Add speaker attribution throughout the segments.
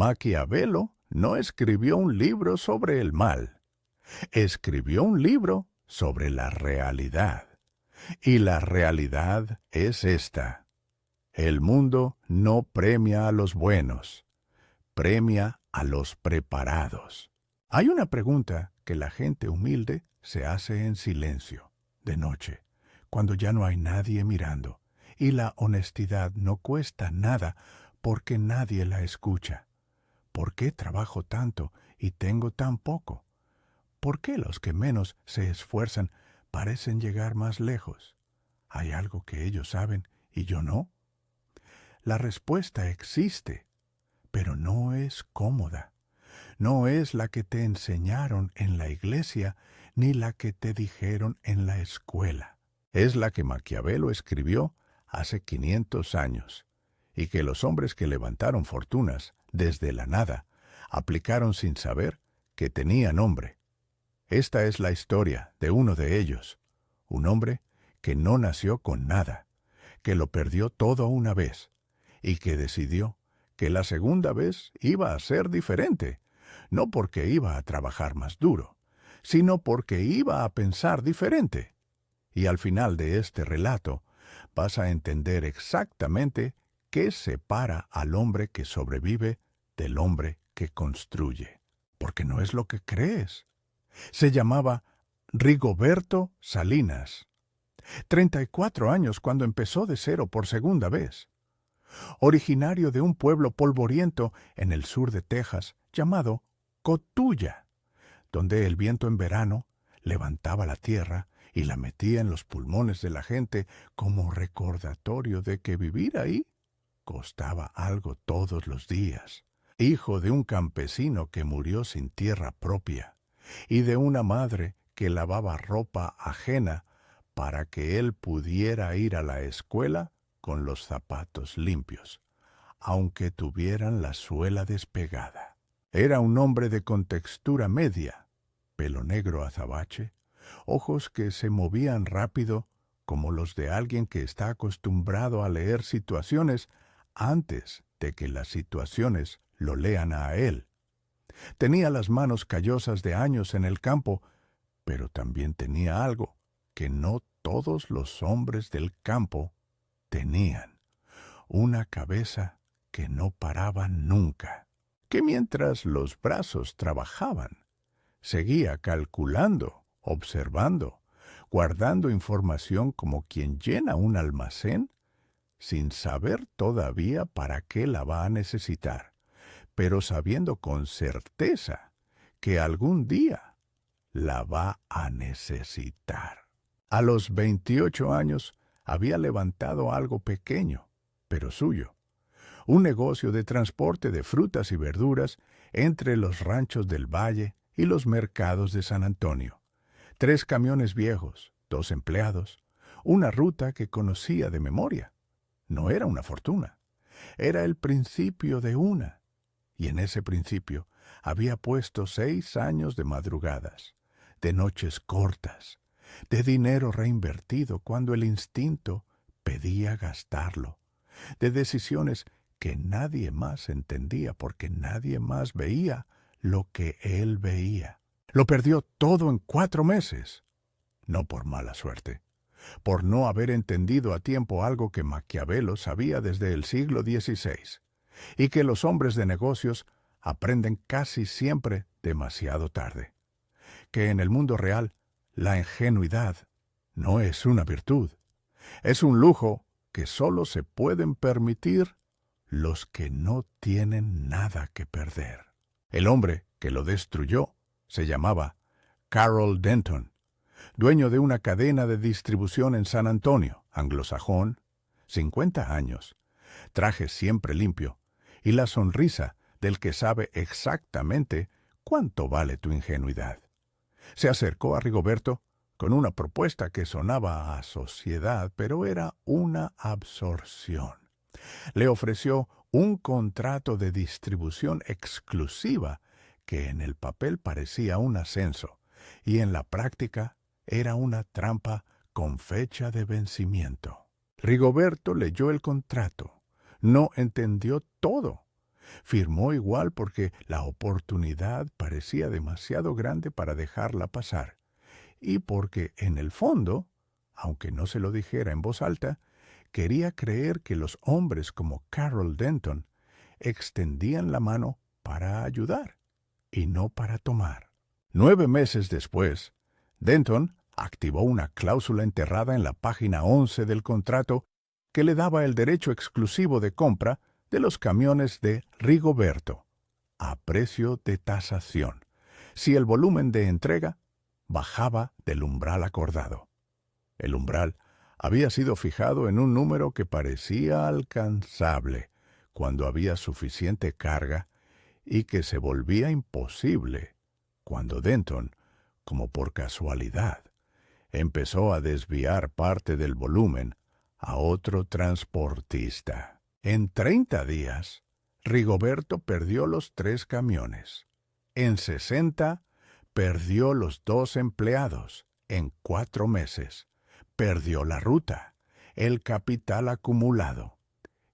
Speaker 1: Maquiavelo no escribió un libro sobre el mal, escribió un libro sobre la realidad. Y la realidad es esta: el mundo no premia a los buenos, premia a los preparados. Hay una pregunta que la gente humilde se hace en silencio, de noche, cuando ya no hay nadie mirando, y la honestidad no cuesta nada porque nadie la escucha. ¿Por qué trabajo tanto y tengo tan poco? ¿Por qué los que menos se esfuerzan parecen llegar más lejos? ¿Hay algo que ellos saben y yo no? La respuesta existe, pero no es cómoda. No es la que te enseñaron en la iglesia ni la que te dijeron en la escuela. Es la que Maquiavelo escribió hace 500 años y que los hombres que levantaron fortunas desde la nada aplicaron sin saber que tenía nombre. Esta es la historia de uno de ellos, un hombre que no nació con nada, que lo perdió todo una vez y que decidió que la segunda vez iba a ser diferente, no porque iba a trabajar más duro, sino porque iba a pensar diferente. Y al final de este relato vas a entender exactamente qué separa al hombre que sobrevive del hombre que construye. Porque no es lo que crees. Se llamaba Rigoberto Salinas. 34 años cuando empezó de cero por segunda vez. Originario de un pueblo polvoriento en el sur de Texas llamado Cotulla, donde el viento en verano levantaba la tierra y la metía en los pulmones de la gente como recordatorio de que vivir ahí costaba algo todos los días. Hijo de un campesino que murió sin tierra propia y de una madre que lavaba ropa ajena para que él pudiera ir a la escuela con los zapatos limpios, aunque tuvieran la suela despegada. Era un hombre de contextura media, pelo negro azabache, ojos que se movían rápido como los de alguien que está acostumbrado a leer situaciones antes de que las situaciones lo lean a él. Tenía las manos callosas de años en el campo, pero también tenía algo que no todos los hombres del campo tenían: una cabeza que no paraba nunca, que mientras los brazos trabajaban, seguía calculando, observando, guardando información como quien llena un almacén sin saber todavía para qué la va a necesitar, pero sabiendo con certeza que algún día la va a necesitar. A los 28 años había levantado algo pequeño, pero suyo, un negocio de transporte de frutas y verduras entre los ranchos del valle y los mercados de San Antonio. 3 camiones viejos, 2 empleados, una ruta que conocía de memoria. No era una fortuna, era el principio de una, y en ese principio había puesto 6 años de madrugadas, de noches cortas, de dinero reinvertido cuando el instinto pedía gastarlo, de decisiones que nadie más entendía porque nadie más veía lo que él veía. Lo perdió todo en 4 meses, no por mala suerte, por no haber entendido a tiempo algo que Maquiavelo sabía desde el siglo XVI, y que los hombres de negocios aprenden casi siempre demasiado tarde, que en el mundo real la ingenuidad no es una virtud, es un lujo que solo se pueden permitir los que no tienen nada que perder. El hombre que lo destruyó se llamaba Carroll Denton, dueño de una cadena de distribución en San Antonio, anglosajón, 50 años, traje siempre limpio y la sonrisa del que sabe exactamente cuánto vale tu ingenuidad. Se acercó a Rigoberto con una propuesta que sonaba a sociedad, pero era una absorción. Le ofreció un contrato de distribución exclusiva que en el papel parecía un ascenso y en la práctica era una trampa con fecha de vencimiento. Rigoberto leyó el contrato, no entendió todo, Firmó igual porque la oportunidad parecía demasiado grande para dejarla pasar, y porque, en el fondo, aunque no se lo dijera en voz alta, quería creer que los hombres como Carol Denton extendían la mano para ayudar y no para tomar. 9 meses después, Denton activó una cláusula enterrada en la página 11 del contrato que le daba el derecho exclusivo de compra de los camiones de Rigoberto, a precio de tasación, si el volumen de entrega bajaba del umbral acordado. El umbral había sido fijado en un número que parecía alcanzable cuando había suficiente carga y que se volvía imposible cuando Denton, como por casualidad, empezó a desviar parte del volumen a otro transportista. En 30 días, Rigoberto perdió los 3 camiones. En 60, perdió los 2 empleados. En 4 meses, perdió la ruta, el capital acumulado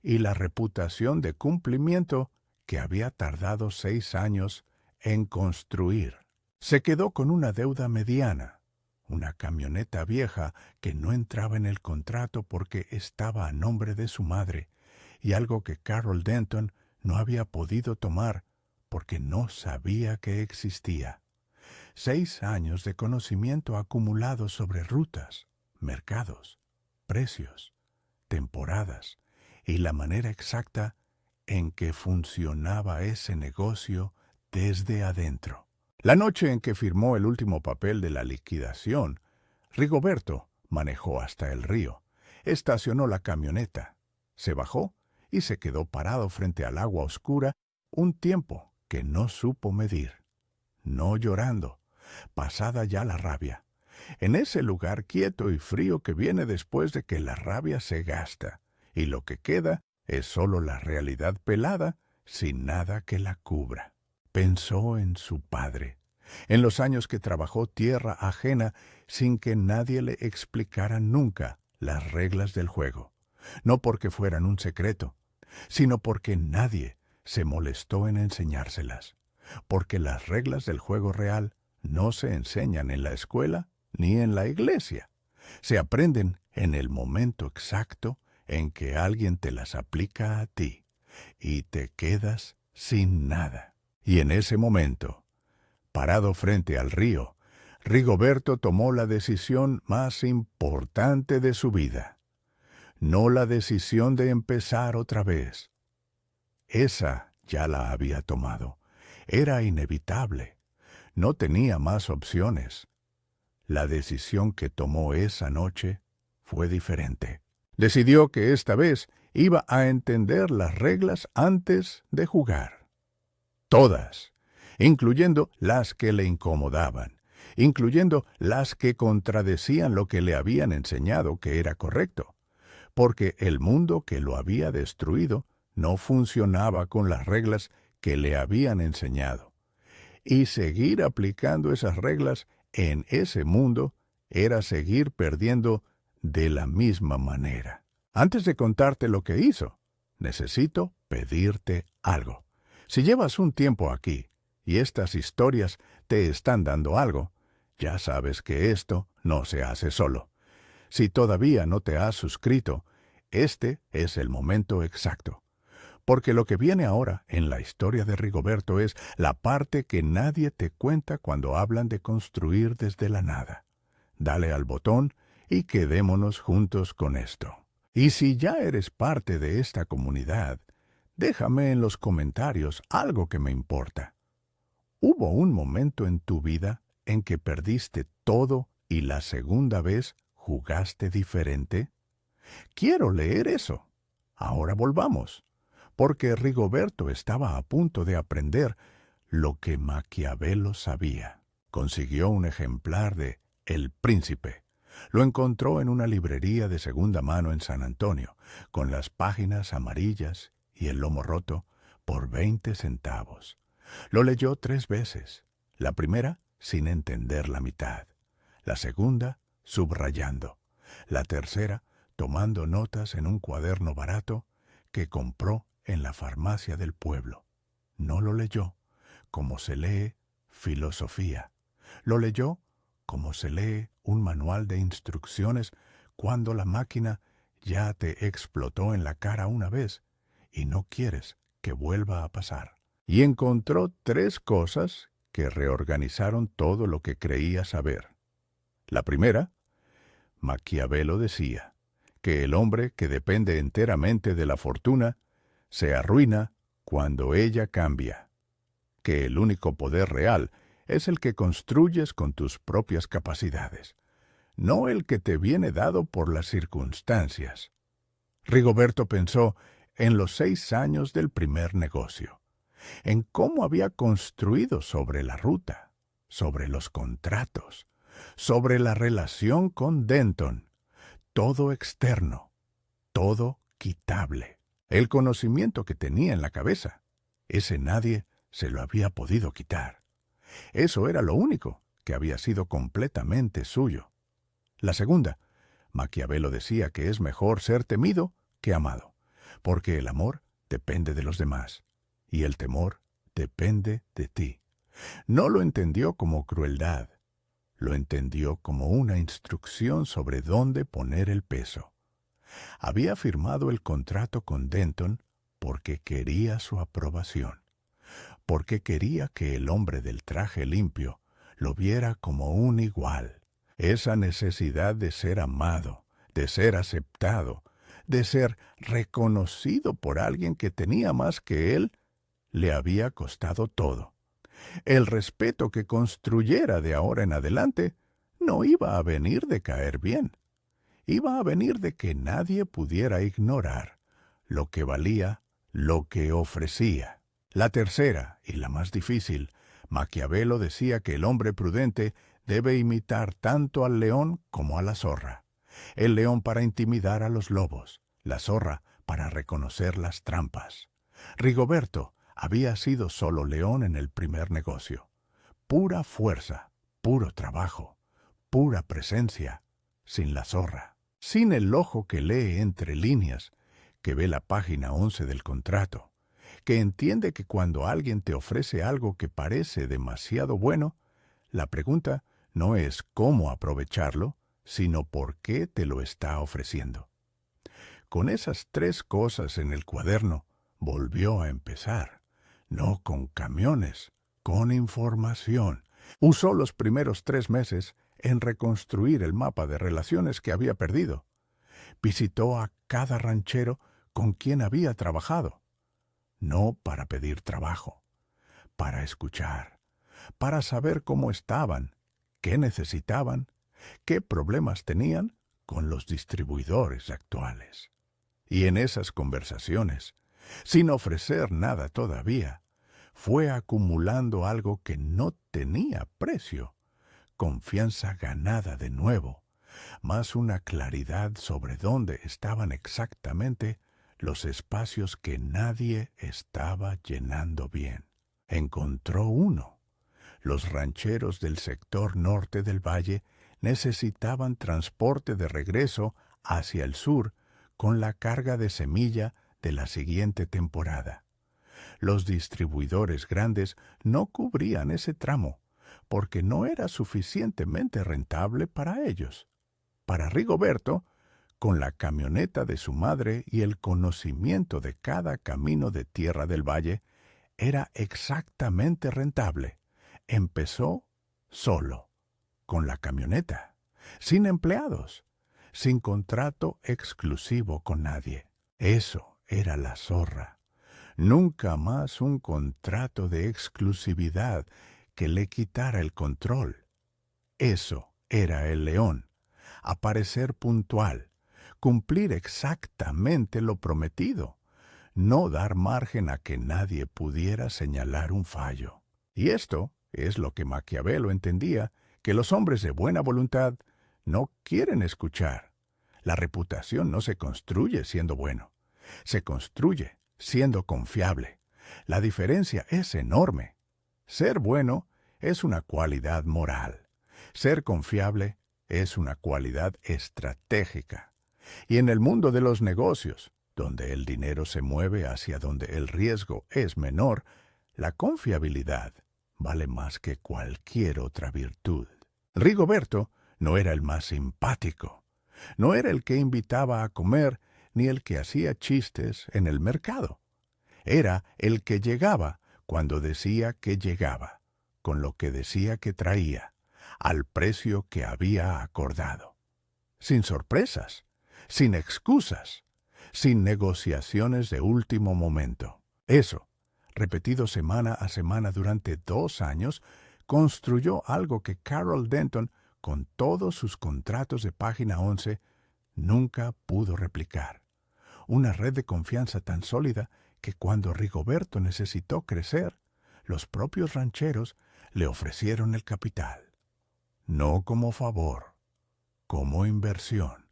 Speaker 1: y la reputación de cumplimiento que había tardado 6 años en construir. Se quedó con una deuda mediana, una camioneta vieja que no entraba en el contrato porque estaba a nombre de su madre, y algo que Carol Denton no había podido tomar porque no sabía que existía. 6 años de conocimiento acumulado sobre rutas, mercados, precios, temporadas y la manera exacta en que funcionaba ese negocio desde adentro. La noche en que firmó el último papel de la liquidación, Rigoberto manejó hasta el río, estacionó la camioneta, se bajó y se quedó parado frente al agua oscura un tiempo que no supo medir. No llorando, pasada ya la rabia, en ese lugar quieto y frío que viene después de que la rabia se gasta, y lo que queda es solo la realidad pelada sin nada que la cubra. Pensó en su padre, en los años que trabajó tierra ajena sin que nadie le explicara nunca las reglas del juego, no porque fueran un secreto, sino porque nadie se molestó en enseñárselas, porque las reglas del juego real no se enseñan en la escuela ni en la iglesia. Se aprenden en el momento exacto en que alguien te las aplica a ti y te quedas sin nada. Y en ese momento, parado frente al río, Rigoberto tomó la decisión más importante de su vida. No la decisión de empezar otra vez. Esa ya la había tomado. Era inevitable. No tenía más opciones. La decisión que tomó esa noche fue diferente. Decidió que esta vez iba a entender las reglas antes de jugar. Todas, incluyendo las que le incomodaban, incluyendo las que contradecían lo que le habían enseñado que era correcto, porque el mundo que lo había destruido no funcionaba con las reglas que le habían enseñado. Y seguir aplicando esas reglas en ese mundo era seguir perdiendo de la misma manera. Antes de contarte lo que hizo, necesito pedirte algo. Si llevas un tiempo aquí y estas historias te están dando algo, ya sabes que esto no se hace solo. Si todavía no te has suscrito, este es el momento exacto. Porque lo que viene ahora en la historia de Rigoberto es la parte que nadie te cuenta cuando hablan de construir desde la nada. Dale al botón y quedémonos juntos con esto. Y si ya eres parte de esta comunidad, déjame en los comentarios algo que me importa. ¿Hubo un momento en tu vida en que perdiste todo y la segunda vez jugaste diferente? Quiero leer eso. Ahora volvamos, porque Rigoberto estaba a punto de aprender lo que Maquiavelo sabía. Consiguió un ejemplar de El Príncipe. Lo encontró en una librería de segunda mano en San Antonio, con las páginas amarillas y el lomo roto, por 20 centavos. Lo leyó 3 veces. La primera, sin entender la mitad. La segunda, subrayando. La tercera, tomando notas en un cuaderno barato que compró en la farmacia del pueblo. no lo leyó como se lee filosofía. Lo leyó como se lee un manual de instrucciones cuando la máquina ya te explotó en la cara una vez y no quieres que vuelva a pasar. Y encontró 3 cosas que reorganizaron todo lo que creía saber. La primera, Maquiavelo decía que el hombre que depende enteramente de la fortuna se arruina cuando ella cambia, que el único poder real es el que construyes con tus propias capacidades, no el que te viene dado por las circunstancias. Rigoberto pensó en los 6 años del primer negocio, en cómo había construido sobre la ruta, sobre los contratos, sobre la relación con Denton, todo externo, todo quitable. El conocimiento que tenía en la cabeza, ese nadie se lo había podido quitar. Eso era lo único que había sido completamente suyo. La segunda, Maquiavelo decía que es mejor ser temido que amado, porque el amor depende de los demás y el temor depende de ti. No lo entendió como crueldad, lo entendió como una instrucción sobre dónde poner el peso. Había firmado el contrato con Denton porque quería su aprobación, porque quería que el hombre del traje limpio lo viera como un igual. Esa necesidad de ser amado, de ser aceptado, de ser reconocido por alguien que tenía más que él, le había costado todo. El respeto que construyera de ahora en adelante no iba a venir de caer bien. Iba a venir de que nadie pudiera ignorar lo que valía, lo que ofrecía. La tercera, y la más difícil, Maquiavelo decía que el hombre prudente debe imitar tanto al león como a la zorra. El león para intimidar a los lobos, la zorra para reconocer las trampas. Rigoberto había sido solo león en el primer negocio. Pura fuerza, puro trabajo, pura presencia, sin la zorra. Sin el ojo que lee entre líneas, que ve la página 11 del contrato, que entiende que cuando alguien te ofrece algo que parece demasiado bueno, la pregunta no es cómo aprovecharlo, sino por qué te lo está ofreciendo. Con esas 3 cosas en el cuaderno, volvió a empezar, no con camiones, con información. Usó los primeros 3 meses en reconstruir el mapa de relaciones que había perdido. Visitó a cada ranchero con quien había trabajado, no para pedir trabajo, para escuchar, para saber cómo estaban, qué necesitaban, qué problemas tenían con los distribuidores actuales. Y en esas conversaciones, sin ofrecer nada todavía, fue acumulando algo que no tenía precio, confianza ganada de nuevo, más una claridad sobre dónde estaban exactamente los espacios que nadie estaba llenando bien. Encontró uno. Los rancheros del sector norte del valle necesitaban transporte de regreso hacia el sur con la carga de semilla de la siguiente temporada. Los distribuidores grandes no cubrían ese tramo porque no era suficientemente rentable para ellos. Para Rigoberto, con la camioneta de su madre y el conocimiento de cada camino de tierra del valle, era exactamente rentable. Empezó solo, con la camioneta, sin empleados, sin contrato exclusivo con nadie. Eso era la zorra. Nunca más un contrato de exclusividad que le quitara el control. Eso era el león. Aparecer puntual, cumplir exactamente lo prometido, no dar margen a que nadie pudiera señalar un fallo. Y esto es lo que Maquiavelo entendía que los hombres de buena voluntad no quieren escuchar. La reputación no se construye siendo bueno, se construye siendo confiable. La diferencia es enorme. Ser bueno es una cualidad moral. Ser confiable es una cualidad estratégica. Y en el mundo de los negocios, donde el dinero se mueve hacia donde el riesgo es menor, La confiabilidad vale más que cualquier otra virtud. Rigoberto no era el más simpático, no era el que invitaba a comer ni el que hacía chistes en el mercado. Era el que llegaba cuando decía que llegaba, con lo que decía que traía, al precio que había acordado. Sin sorpresas, sin excusas, sin negociaciones de último momento. Eso, repetido semana a semana durante 2 años, construyó algo que Carol Denton, con todos sus contratos de página 11, nunca pudo replicar. Una red de confianza tan sólida que cuando Rigoberto necesitó crecer, los propios rancheros le ofrecieron el capital. No como favor, como inversión,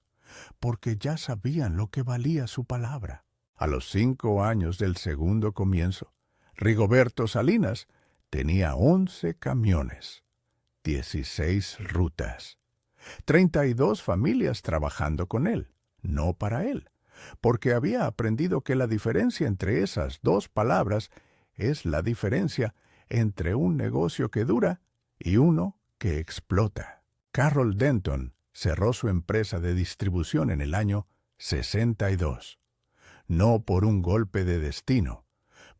Speaker 1: porque ya sabían lo que valía su palabra. A los 5 años del segundo comienzo, Rigoberto Salinas tenía 11 camiones, 16 rutas, 32 familias trabajando con él, no para él, porque había aprendido que la diferencia entre esas 2 palabras es la diferencia entre un negocio que dura y uno que explota. Carol Denton cerró su empresa de distribución en el año 62. No por un golpe de destino,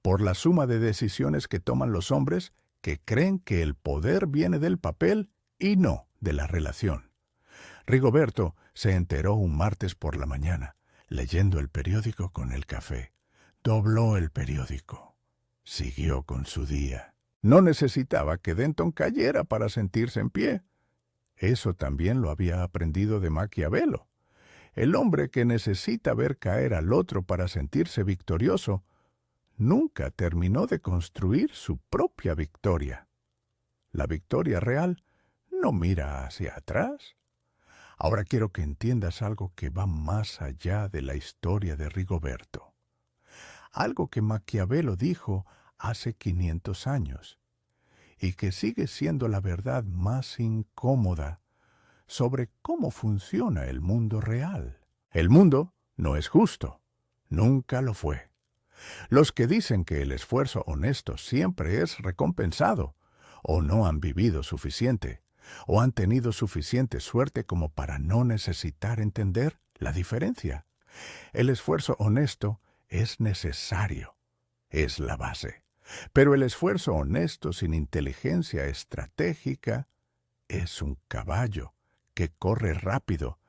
Speaker 1: por la suma de decisiones que toman los hombres que creen que el poder viene del papel y no de la relación. Rigoberto se enteró un martes por la mañana, leyendo el periódico con el café. Dobló el periódico. Siguió con su día. No necesitaba que Denton cayera para sentirse en pie. Eso también lo había aprendido de Maquiavelo. El hombre que necesita ver caer al otro para sentirse victorioso nunca terminó de construir su propia victoria. La victoria real no mira hacia atrás. Ahora quiero que entiendas algo que va más allá de la historia de Rigoberto. Algo que Maquiavelo dijo hace 500 años y que sigue siendo la verdad más incómoda sobre cómo funciona el mundo real. El mundo no es justo, nunca lo fue. Los que dicen que el esfuerzo honesto siempre es recompensado, o no han vivido suficiente, o han tenido suficiente suerte como para no necesitar entender la diferencia. El esfuerzo honesto es necesario, es la base. Pero el esfuerzo honesto sin inteligencia estratégica es un caballo que corre rápido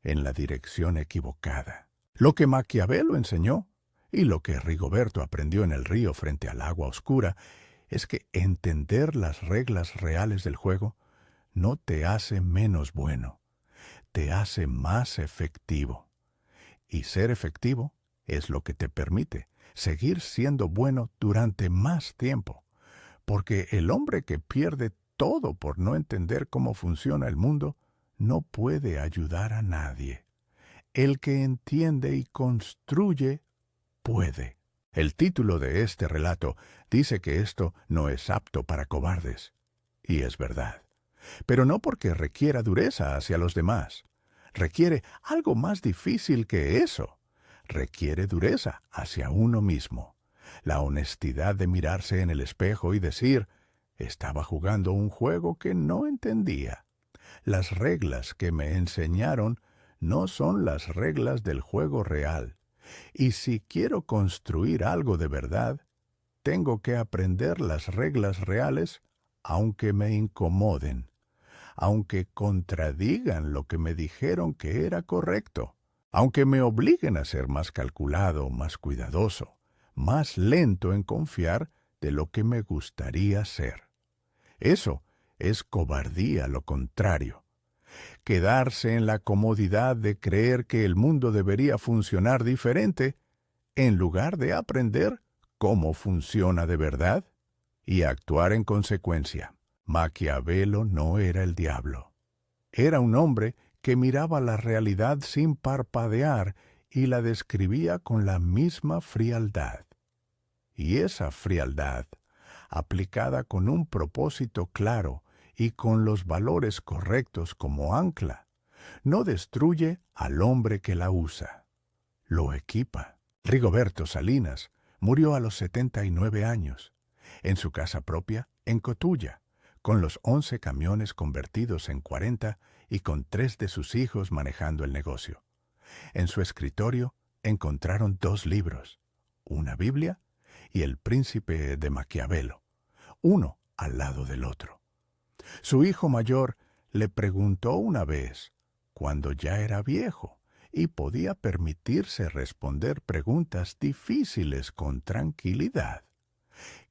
Speaker 1: en la dirección equivocada. Lo que Maquiavelo enseñó y lo que Rigoberto aprendió en el río frente al agua oscura es que entender las reglas reales del juego no te hace menos bueno, te hace más efectivo. Y ser efectivo es lo que te permite seguir siendo bueno durante más tiempo, porque el hombre que pierde todo por no entender cómo funciona el mundo no puede ayudar a nadie. El que entiende y construye puede. El título de este relato dice que esto no es apto para cobardes. Y es verdad. Pero no porque requiera dureza hacia los demás. Requiere algo más difícil que eso. Requiere dureza hacia uno mismo. La honestidad de mirarse en el espejo y decir, estaba jugando un juego que no entendía. Las reglas que me enseñaron no son las reglas del juego real. Y si quiero construir algo de verdad, tengo que aprender las reglas reales, aunque me incomoden, aunque contradigan lo que me dijeron que era correcto, aunque me obliguen a ser más calculado, más cuidadoso, más lento en confiar de lo que me gustaría ser. Eso es cobardía, lo contrario. Quedarse en la comodidad de creer que el mundo debería funcionar diferente, en lugar de aprender cómo funciona de verdad y actuar en consecuencia. Maquiavelo no era el diablo. Era un hombre que miraba la realidad sin parpadear y la describía con la misma frialdad. Y esa frialdad, aplicada con un propósito claro y con los valores correctos como ancla, no destruye al hombre que la usa, lo equipa. Rigoberto Salinas murió a los 79 años. en su casa propia, en Cotulla, con los 11 camiones convertidos en 40 y con 3 de sus hijos manejando el negocio. En su escritorio encontraron 2 libros, una Biblia y El Príncipe de Maquiavelo, uno al lado del otro. Su hijo mayor le preguntó una vez, cuando ya era viejo y podía permitirse responder preguntas difíciles con tranquilidad,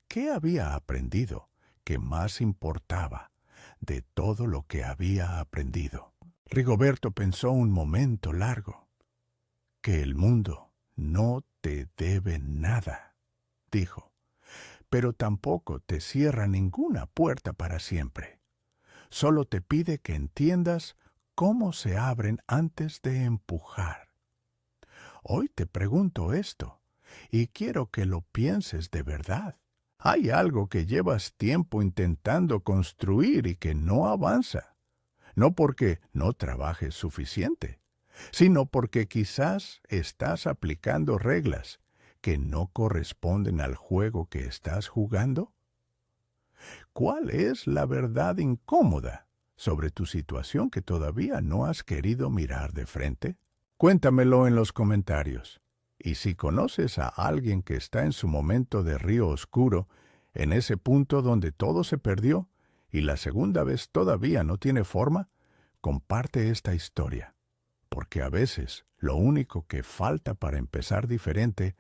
Speaker 1: ¿qué había aprendido que más importaba de todo lo que había aprendido? Rigoberto pensó un momento largo. Que el mundo no te debe nada, dijo, pero tampoco te cierra ninguna puerta para siempre. Solo te pide que entiendas cómo se abren antes de empujar. Hoy te pregunto esto, y quiero que lo pienses de verdad. Hay algo que llevas tiempo intentando construir y que no avanza, no porque no trabajes suficiente, sino porque quizás estás aplicando reglas que no corresponden al juego que estás jugando. ¿Cuál es la verdad incómoda sobre tu situación que todavía no has querido mirar de frente? Cuéntamelo en los comentarios. Y si conoces a alguien que está en su momento de río oscuro, en ese punto donde todo se perdió y la segunda vez todavía no tiene forma, comparte esta historia. Porque a veces lo único que falta para empezar diferente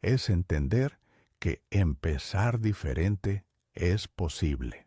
Speaker 1: es entender que empezar diferente es posible.